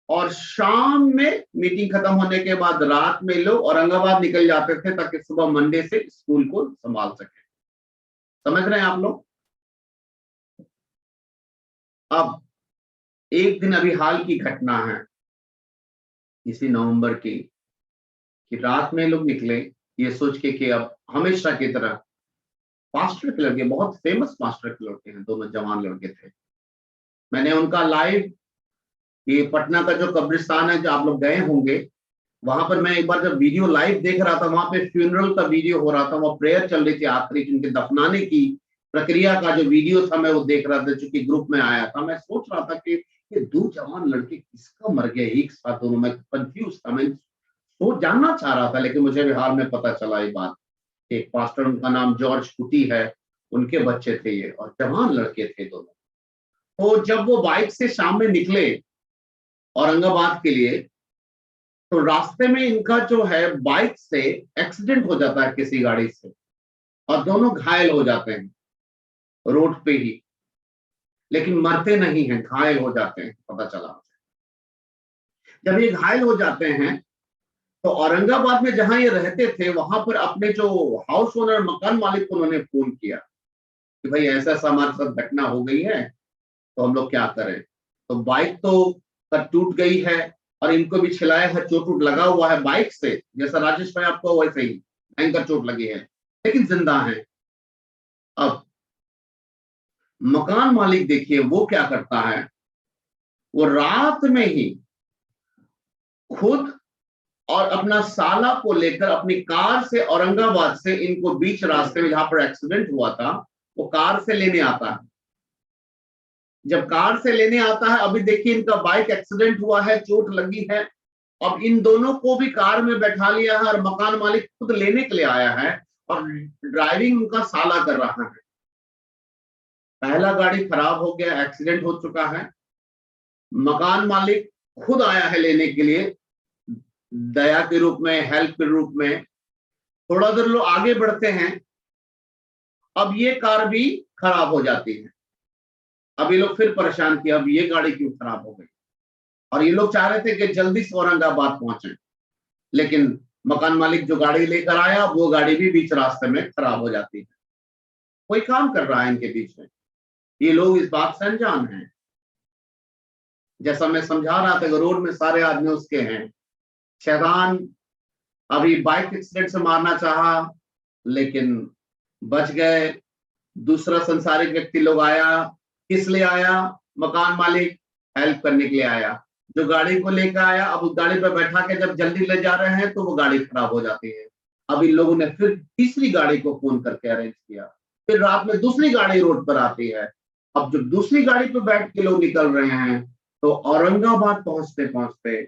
और शाम में मीटिंग खत्म होने के बाद रात में लोग औरंगाबाद निकल जाते थे ताकि सुबह मंडे से स्कूल को संभाल सके। समझ रहे हैं आप लोग? अब एक दिन अभी हाल की घटना है, इसी नवंबर की, कि रात में लोग निकले ये सोच के कि अब हमेशा की तरह पास्टर के लड़के, बहुत फेमस पास्टर के लड़के हैं, दोनों जवान लड़के थे। मैंने उनका लाइव, ये पटना का जो कब्रिस्तान है, जो आप लोग गए होंगे, वहां पर मैं एक बार जब वीडियो लाइव देख रहा था, वहां पे फ्यूनरल का वीडियो हो रहा था, वहां प्रेयर चल रही थी आखिरी, उनके दफनाने की प्रक्रिया का जो वीडियो था मैं वो देख रहा था, चूंकि ग्रुप में आया था। मैं सोच रहा था कि ये 2 जवान लड़के किसका मर गए एक साथ दोनों, मैं कंफ्यूज था, मैं वो जानना चाह रहा था। लेकिन मुझे भी हाल में पता चला ये बात, एक पास्टर, उनका नाम जॉर्ज कुटी है, उनके बच्चे थे ये और जवान लड़के थे दोनों। तो जब वो बाइक से शाम में निकले औरंगाबाद के लिए, तो रास्ते में इनका जो है बाइक से एक्सीडेंट हो जाता है किसी गाड़ी से और दोनों घायल हो जाते हैं रोड पे ही, लेकिन मरते नहीं हैं, घायल हो जाते हैं। पता चला जब ये घायल हो जाते हैं तो औरंगाबाद में जहां ये रहते थे वहां पर अपने जो हाउस ओनर, मकान मालिक को उन्होंने फोन किया कि भाई ऐसा ऐसा हमारे साथ घटना हो गई है, तो हम लोग क्या करें। तो बाइक तो टूट गई है और इनको भी छिलाया है, चोट वोट लगा हुआ है बाइक से, जैसा राजेश भाई आपको वैसे ही भयंकर चोट लगी है, लेकिन जिंदा है। अब मकान मालिक देखिए वो क्या करता है, वो रात में ही खुद और अपना साला को लेकर अपनी कार से औरंगाबाद से इनको बीच रास्ते में जहां पर एक्सीडेंट हुआ था वो कार से लेने आता है। जब कार से लेने आता है, अभी देखिए इनका बाइक एक्सीडेंट हुआ है, चोट लगी है, अब इन दोनों को भी कार में बैठा लिया है और मकान मालिक खुद लेने के लिए आया है और ड्राइविंग उनका साला कर रहा है। पहला गाड़ी खराब हो गया, एक्सीडेंट हो चुका है, मकान मालिक खुद आया है लेने के लिए, दया के रूप में, हेल्प के रूप में। थोड़ा देर लोग आगे बढ़ते हैं, अब ये कार भी खराब हो जाती है। अब ये लोग फिर परेशान किया, अब ये गाड़ी क्यों खराब हो गई, और ये लोग चाह रहे थे कि जल्दी से औरंगाबाद पहुंचे, लेकिन मकान मालिक जो गाड़ी लेकर आया वो गाड़ी भी बीच रास्ते में खराब हो जाती है। कोई काम कर रहा है इनके बीच में, ये लोग इस बात से अनजान हैं। जैसा मैं समझा रहा था कि रोड में सारे आदमी उसके हैं। शैतान अभी बाइक एक्सीडेंट से मारना चाहा लेकिन बच गए। दूसरा संसारिक व्यक्ति लोग आया, किस लिए आया? मकान मालिक हेल्प करने के लिए आया। जो गाड़ी को लेकर आया, अब उस गाड़ी पर बैठा के जब जल्दी ले जा रहे हैं तो वो गाड़ी खराब हो जाती है। अब इन लोगों ने फिर तीसरी गाड़ी को फोन करके अरेंज किया, फिर रात में दूसरी गाड़ी रोड पर आती है। अब जब दूसरी गाड़ी पर बैठ के लोग निकल रहे हैं तो औरंगाबाद पहुंचते पहुंचते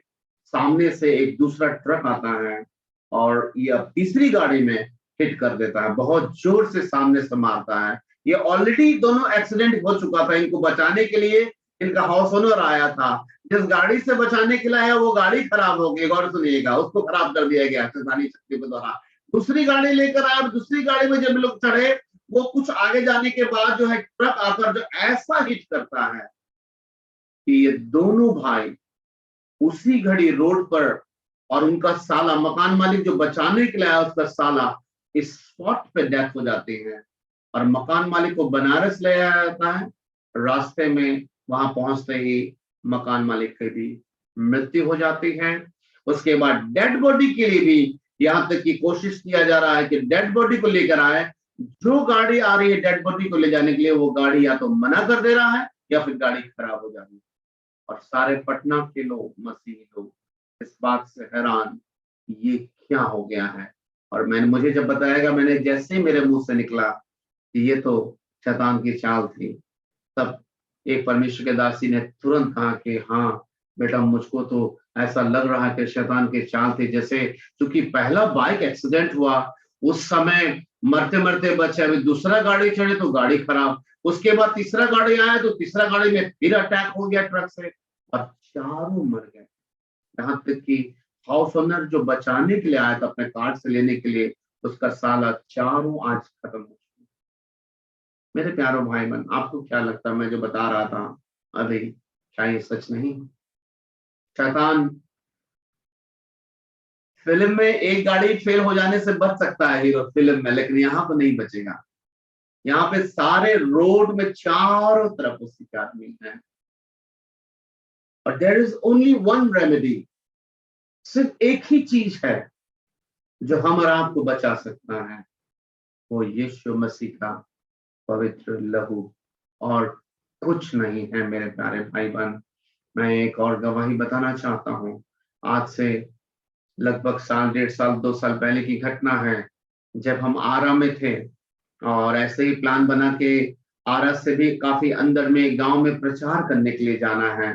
सामने से एक दूसरा ट्रक आता है और ये अब तीसरी गाड़ी में हिट कर देता है, बहुत जोर से सामने से मारता है। ये ऑलरेडी दोनों एक्सीडेंट हो चुका था, इनको बचाने के लिए इनका हाउस ओनर आया था, जिस गाड़ी से बचाने के लिए आया वो गाड़ी खराब हो गई, गौर सुनिएगा, उसको खराब कर दिया गया शैतानी शक्ति के द्वारा। दूसरी गाड़ी लेकर आया और दूसरी गाड़ी में जब लोग चढ़े, वो कुछ आगे जाने के बाद जो है ट्रक आकर जो ऐसा हिट करता है कि ये दोनों भाई उसी घड़ी रोड पर, और उनका साला, मकान मालिक जो बचाने के लिए आया उसका साला, इस स्पॉट पे डेथ हो जाती है और मकान मालिक को बनारस ले आया जाता है। रास्ते में वहां पहुंचते ही मकान मालिक की भी मृत्यु हो जाती है। उसके बाद डेड बॉडी के लिए भी यहाँ तक की कोशिश किया जा रहा है कि डेड बॉडी को लेकर आए। जो गाड़ी आ रही है डेड बॉडी को ले जाने के लिए, वो गाड़ी या तो मना कर दे रहा है या फिर गाड़ी खराब हो जा रही है। और सारे पटना के लोग, मसीही लोग, इस बात से हैरान, ये क्या हो गया है। और मुझे जब बताया गया, मैंने जैसे ही मेरे मुंह से निकला कि ये तो शैतान की चाल थी, तब एक परमेश्वर के दासी ने तुरंत कहा कि हाँ बेटा, मुझको तो ऐसा लग रहा है कि शैतान की चाल थी। जैसे क्योंकि पहला बाइक एक्सीडेंट हुआ, उस समय मरते मरते बचे, अभी दूसरा गाड़ी चढ़े तो गाड़ी खराब, उसके बाद तीसरा गाड़ी आया तो तीसरा गाड़ी में फिर अटैक हो गया ट्रक से, और चारों मर गए। यहाँ तक कि हाउस ओनर जो बचाने के लिए आया था अपने कार्ड से लेने के लिए, उसका साला चारों आज खत्म हो चुके। मेरे प्यारों भाई बहन, आपको क्या लगता है मैं जो बता रहा था अभी, क्या ये सच नहीं? शैतान फिल्म में एक गाड़ी फेल हो जाने से बच सकता है हीरो फिल्म में, लेकिन यहाँ पे नहीं बचेगा। यहाँ पे सारे रोड में चारों तरफ उसी के आदमी है। और there is only one remedy, सिर्फ एक ही चीज है जो हम और आपको बचा सकता है, वो यीशु मसीह का पवित्र लहू, और कुछ नहीं है। मेरे प्यारे भाई बहन, मैं एक और गवाही बताना चाहता हूँ। आज से लगभग साल, 1.5 साल, 2 साल पहले की घटना है, जब हम आरा में थे और ऐसे ही प्लान बना के आरा से भी काफी अंदर में गांव में प्रचार करने के लिए जाना है।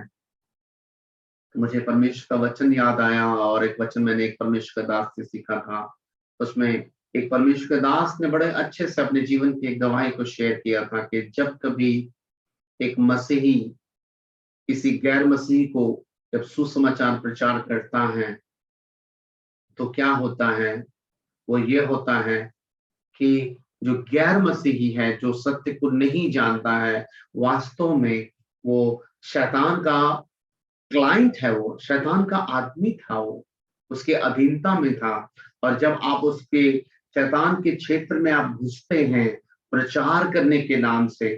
तो मुझे परमेश्वर का वचन याद आया, और एक वचन मैंने एक परमेश्वर के दास से सीखा था। उसमें एक परमेश्वर के दास ने बड़े अच्छे से अपने जीवन की एक गवाही को शेयर किया था कि जब कभी एक मसीही किसी गैर मसीही को जब सुसमाचार प्रचार करता है, तो क्या होता है, वो ये होता है कि जो गैर मसीही है, जो सत्य को नहीं जानता है, वास्तव में वो शैतान का क्लाइंट है, वो शैतान का आदमी था, वो उसके अधीनता में था। और जब आप उसके शैतान के क्षेत्र में आप घुसते हैं प्रचार करने के नाम से,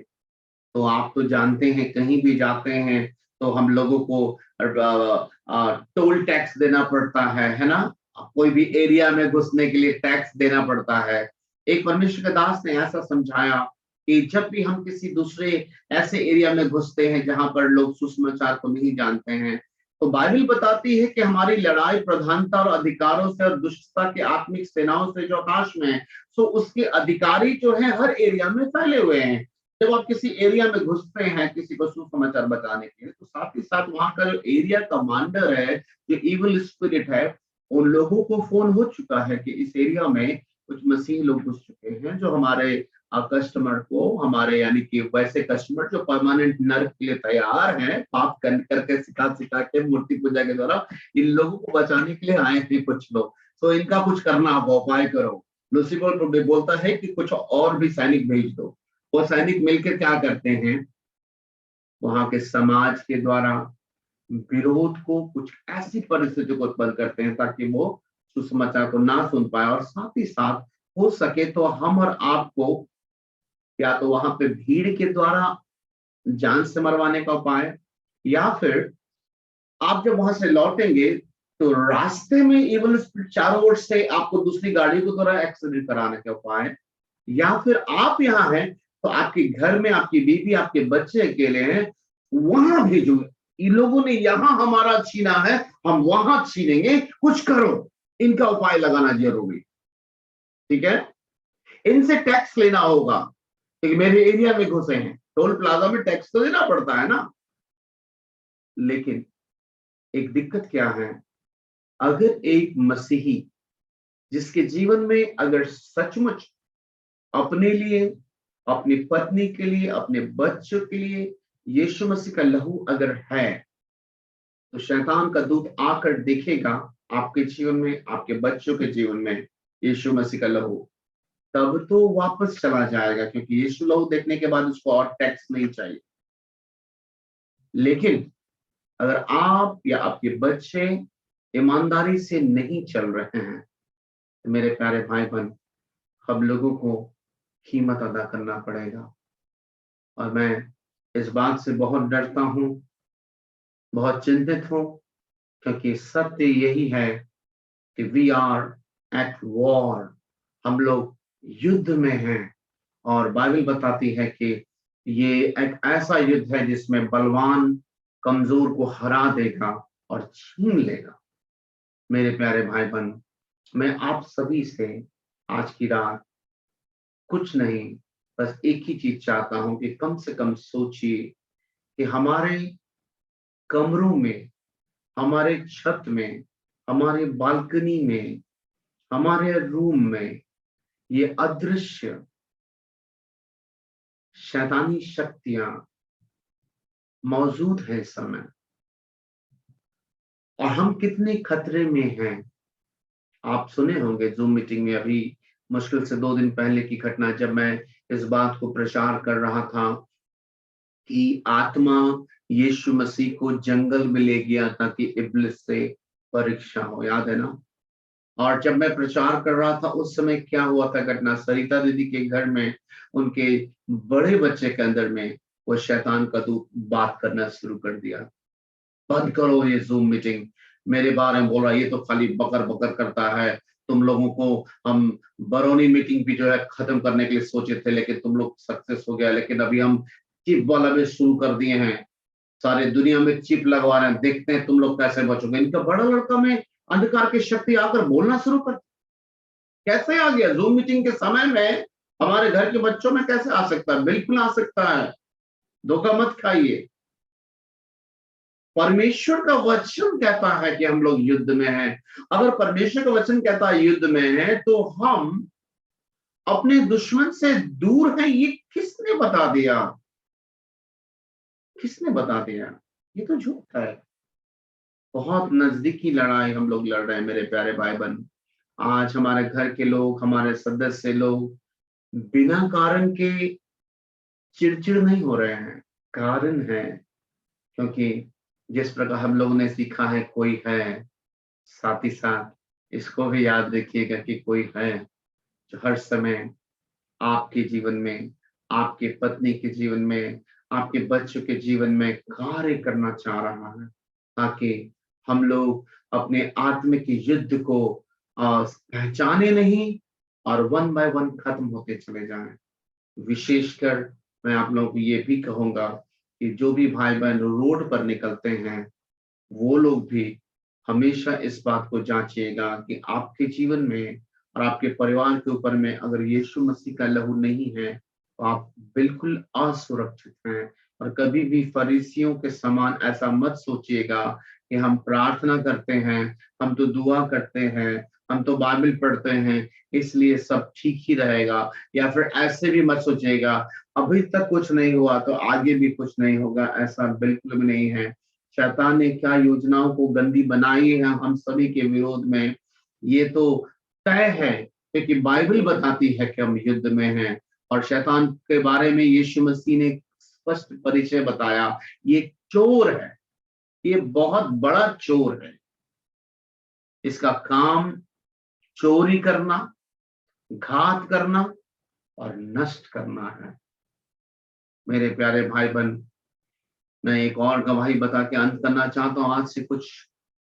तो आप तो जानते हैं कहीं भी जाते हैं तो हम लोगों को टोल टैक्स देना पड़ता है ना? कोई भी एरिया में घुसने के लिए टैक्स देना पड़ता है। एक परमेश्वर के दास ने ऐसा समझाया कि जब भी हम किसी दूसरे ऐसे एरिया में घुसते हैं जहां पर लोग सुसमाचार को नहीं जानते हैं, तो बाइबल बताती है कि हमारी लड़ाई प्रधानता और अधिकारों से और दुष्टता की आत्मिक सेनाओं से जो आकाश में है, सो उसके अधिकारी जो है हर एरिया में फैले हुए हैं। जब आप किसी एरिया में घुसते हैं किसी को सुसमाचार बताने के लिए, तो साथ ही साथ वहां का जो एरिया कमांडर है, जो इविल स्पिरिट है, उन लोगों को फोन हो चुका है कि इस एरिया में कुछ मसीह लोग घुस चुके हैं जो हमारे कस्टमर को, हमारे यानी कि वैसे कस्टमर जो परमानेंट नर्क के लिए तैयार हैं, पाप करके सिखा सिखा के मूर्ति पूजा के द्वारा इन लोगों को बचाने के लिए आए थे कुछ लोग। तो इनका कुछ करना होगा, उपाय करो। लूसीफर बोलता है कि कुछ और भी सैनिक भेज दो। वो सैनिक मिलकर क्या करते हैं, वहां के समाज के द्वारा विरोध को, कुछ ऐसी परिस्थिति को उत्पन्न करते हैं ताकि वो सुसमाचार को ना सुन पाए। और साथ ही साथ हो सके तो हम और आपको या तो वहां पे भीड़ के द्वारा जान से मरवाने का उपाय, या फिर आप जब वहां से लौटेंगे तो रास्ते में इवन चारों ओर से आपको दूसरी गाड़ी को द्वारा एक्सीडेंट कराने का उपाय, या फिर आप यहाँ हैं तो आपके घर में आपकी बीवी आपके बच्चे अकेले हैं, वहां भेजो। इन लोगों ने यहाँ हमारा छीना है, हम वहां छीनेंगे, कुछ करो। इनका उपाय लगाना जरूरी, ठीक है? इनसे टैक्स लेना होगा क्योंकि मेरे एरिया में घुसे हैं, टोल प्लाजा में टैक्स तो देना पड़ता है ना। लेकिन एक दिक्कत क्या है, अगर एक मसीही जिसके जीवन में अगर सचमुच अपने लिए, अपनी पत्नी के लिए, अपने बच्चों के लिए यीशु मसीह का लहू अगर है, तो शैतान का दूत आकर देखेगा आपके जीवन में, आपके बच्चों के जीवन में यीशु मसीह का लहू, तब तो वापस चला जाएगा, क्योंकि यीशु लहू देखने के बाद उसको और टैक्स नहीं चाहिए। लेकिन अगर आप या आपके बच्चे ईमानदारी से नहीं चल रहे हैं, तो मेरे प्यारे भाई बहन, हम लोगों को कीमत अदा करना पड़ेगा। और मैं इस बात से बहुत डरता हूं, बहुत चिंतित हूं, क्योंकि सत्य यही है कि वी आर एट वॉर, हम लोग युद्ध में हैं। और बाइबल बताती है कि ये एक ऐसा युद्ध है जिसमें बलवान कमजोर को हरा देगा और छीन लेगा। मेरे प्यारे भाई बहन, मैं आप सभी से आज की रात कुछ नहीं, बस एक ही चीज चाहता हूं कि कम से कम सोचिए कि हमारे कमरों में, हमारे छत में, हमारे बालकनी में, हमारे रूम में ये अदृश्य शैतानी शक्तियां मौजूद है इस समय, और हम कितने खतरे में हैं। आप सुने होंगे जूम मीटिंग में अभी मुश्किल से 2 दिन पहले की घटना, जब मैं इस बात को प्रचार कर रहा था कि आत्मा यीशु मसीह को जंगल में ले गया ताकि इब्लिस से परीक्षा हो, याद है ना। और जब मैं प्रचार कर रहा था उस समय क्या हुआ था घटना, सरिता दीदी के घर में उनके बड़े बच्चे के अंदर में वो शैतान का दूत बात करना शुरू कर दिया, बंद करो ये जूम मीटिंग। मेरे बारे में बोल रहा ये तो खाली बकर बकर करता है, तुम लोगों को हम बरौनी मीटिंग भी जो है खत्म करने के लिए सोचे थे, लेकिन तुम लोग सक्सेस हो गया, लेकिन अभी हम चिप वाला भी शुरू कर दिए हैं, सारे दुनिया में चिप लगवा रहे हैं, देखते हैं तुम लोग कैसे बचोगे। इनका बड़ा लड़का में अंधकार की शक्ति आकर बोलना शुरू कर, कैसे आ गया जूम मीटिंग के समय में, हमारे घर के बच्चों में कैसे आ सकता है? बिल्कुल आ सकता है, धोखा मत खाइए। परमेश्वर का वचन कहता है कि हम लोग युद्ध में हैं। अगर परमेश्वर का वचन कहता है युद्ध में है, तो हम अपने दुश्मन से दूर हैं, ये किसने बता दिया? किसने बता दिया? ये तो झूठ है। बहुत नजदीकी लड़ाई हम लोग लड़ रहे हैं मेरे प्यारे भाई बहन। आज हमारे घर के लोग, हमारे सदस्य लोग बिना कारण के चिड़चिड़ नहीं हो रहे हैं। कारण है क्योंकि जिस प्रकार हम लोगों ने सीखा है कोई है, साथ ही साथ इसको भी याद रखिएगा कि कोई है जो हर समय आपके जीवन में, आपके पत्नी के जीवन में, आपके बच्चों के जीवन में कार्य करना चाह रहा है, ताकि हम लोग अपने आत्मिक युद्ध को पहचाने नहीं और वन बाय वन खत्म होते चले जाएं। विशेषकर मैं आप लोगों को ये भी कहूंगा कि जो भी भाई बहन रोड पर निकलते हैं, वो लोग भी हमेशा इस बात को जांचिएगा कि आपके जीवन में और आपके परिवार के ऊपर में अगर यीशु मसीह का लहू नहीं है, तो आप बिल्कुल असुरक्षित हैं। और कभी भी फरीसियों के समान ऐसा मत सोचिएगा कि हम प्रार्थना करते हैं, हम तो दुआ करते हैं, हम तो बाइबल पढ़ते हैं, इसलिए सब ठीक ही रहेगा। या फिर ऐसे भी मत सोचिएगा अभी तक कुछ नहीं हुआ तो आगे भी कुछ नहीं होगा, ऐसा बिल्कुल भी नहीं है। शैतान ने क्या योजनाओं को गंदी बनाई है हम सभी के विरोध में, ये तो तय है, क्योंकि बाइबल बताती है कि हम युद्ध में हैं। और शैतान के बारे में यीशु मसीह ने स्पष्ट परिचय बताया, ये चोर है, ये बहुत बड़ा चोर है, इसका काम चोरी करना, घात करना और नष्ट करना है। मेरे प्यारे भाई बहन, मैं एक और गवाही बता के अंत करना चाहता हूँ। आज से कुछ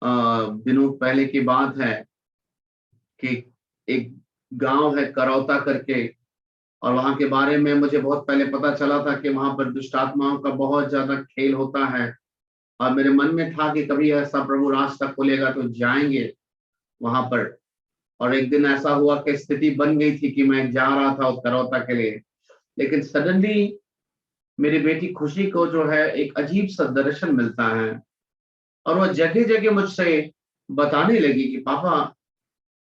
दिनों पहले की बात है कि एक गांव है करौता करके, और वहां के बारे में मुझे बहुत पहले पता चला था कि वहां पर दुष्ट आत्माओं का बहुत ज्यादा खेल होता है। और मेरे मन में था कि कभी ऐसा प्रभु रास्ता खोलेगा तो जाएंगे वहां पर। और एक दिन ऐसा हुआ कि स्थिति बन गई थी कि मैं जा रहा था उस करौता के लिए, लेकिन सडनली मेरी बेटी खुशी को जो है एक अजीब सा दर्शन मिलता है, और वो जगह जगह मुझसे बताने लगी कि पापा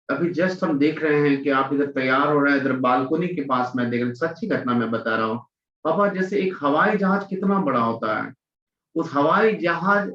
अभी जस्ट हम देख रहे हैं कि आप इधर तैयार हो रहे हैं, इधर बालकोनी के पास मैं देख रहा हूँ, सच्ची घटना मैं बता रहा हूँ पापा। जैसे एक हवाई जहाज कितना बड़ा होता है, उस हवाई जहाज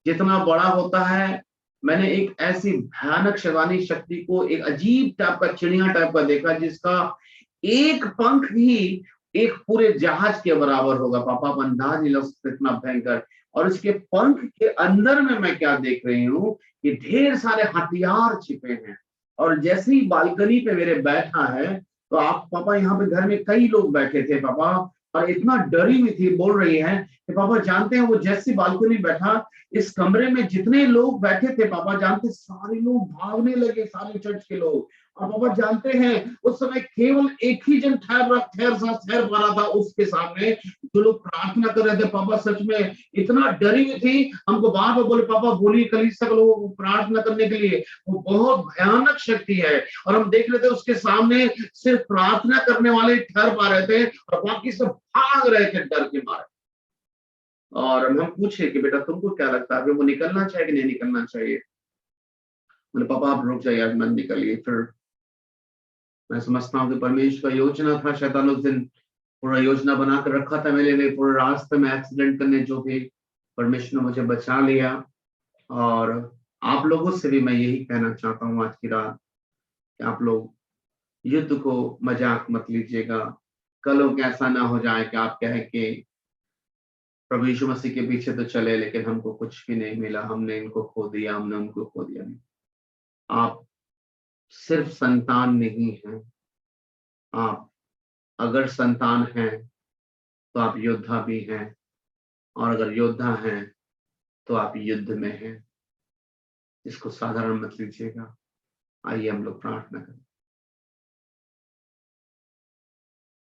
जितना बड़ा होता है, मैंने एक ऐसी भयानक शैतानी शक्ति को, एक अजीब टाइप का चिड़िया टाइप का देखा जिसका एक पंख भी एक पूरे जहाज के बराबर होगा। पापा आप अंदाज नहीं लगा सकते इतना भयंकर। और इसके पंख के अंदर में मैं क्या देख रही हूँ कि ढेर सारे हथियार छिपे हैं। और जैसे ही बालकनी पे मेरे बैठा है, तो आप पापा यहाँ पे घर में कई लोग बैठे थे पापा, और इतना डरी हुई थी, बोल रही है कि पापा जानते हैं, वो जैसी बालकनी बैठा, इस कमरे में जितने लोग बैठे थे पापा जानते, सारे लोग भागने लगे, सारे चर्च के लोग। और पापा जानते हैं उस समय केवल एक ही जन ठहर पा रहा था उसके सामने, जो लोग प्रार्थना कर रहे थे। पापा सच में इतना डरी हुई थी, हमको बार बार बोले पापा बोलिए कलीसिया के लोगों को प्रार्थना करने के लिए, वो बहुत भयानक शक्ति है। और हम देख रहे थे उसके सामने सिर्फ प्रार्थना करने वाले ठहर पा रहे थे और बाकी सब भाग रहे थे डर के मारे। और हम पूछे कि बेटा तुमको क्या लगता है, वो निकलना चाहिए कि नहीं निकलना चाहिए? बोले पापा आप रुक जाइए, आज मत निकलिए। फिर मैं समझता हूँ कि परमेश्वर का योजना था, शैतान उस दिन पूरा योजना बनाकर रखा था मेरे लिए। पूरे रास्ते में एक्सीडेंट करने जो भी, परमेश्वर ने मुझे बचा लिया। और आप लोगों से भी मैं यही कहना चाहता हूँ आज की रात कि आप लोग युद्ध को मजाक मत लीजिएगा। कल को ऐसा ना हो जाए कि आप कहें कि प्रभु यीशु मसीह के पीछे तो चले लेकिन हमको कुछ भी नहीं मिला, हमने इनको खो दिया, हमने उनको खो दिया। नहीं, आप सिर्फ संतान नहीं हैं, आप अगर संतान हैं तो आप योद्धा भी हैं, और अगर योद्धा हैं तो आप युद्ध में हैं। इसको साधारण मत लीजिएगा। आइए हम लोग प्रार्थना करें।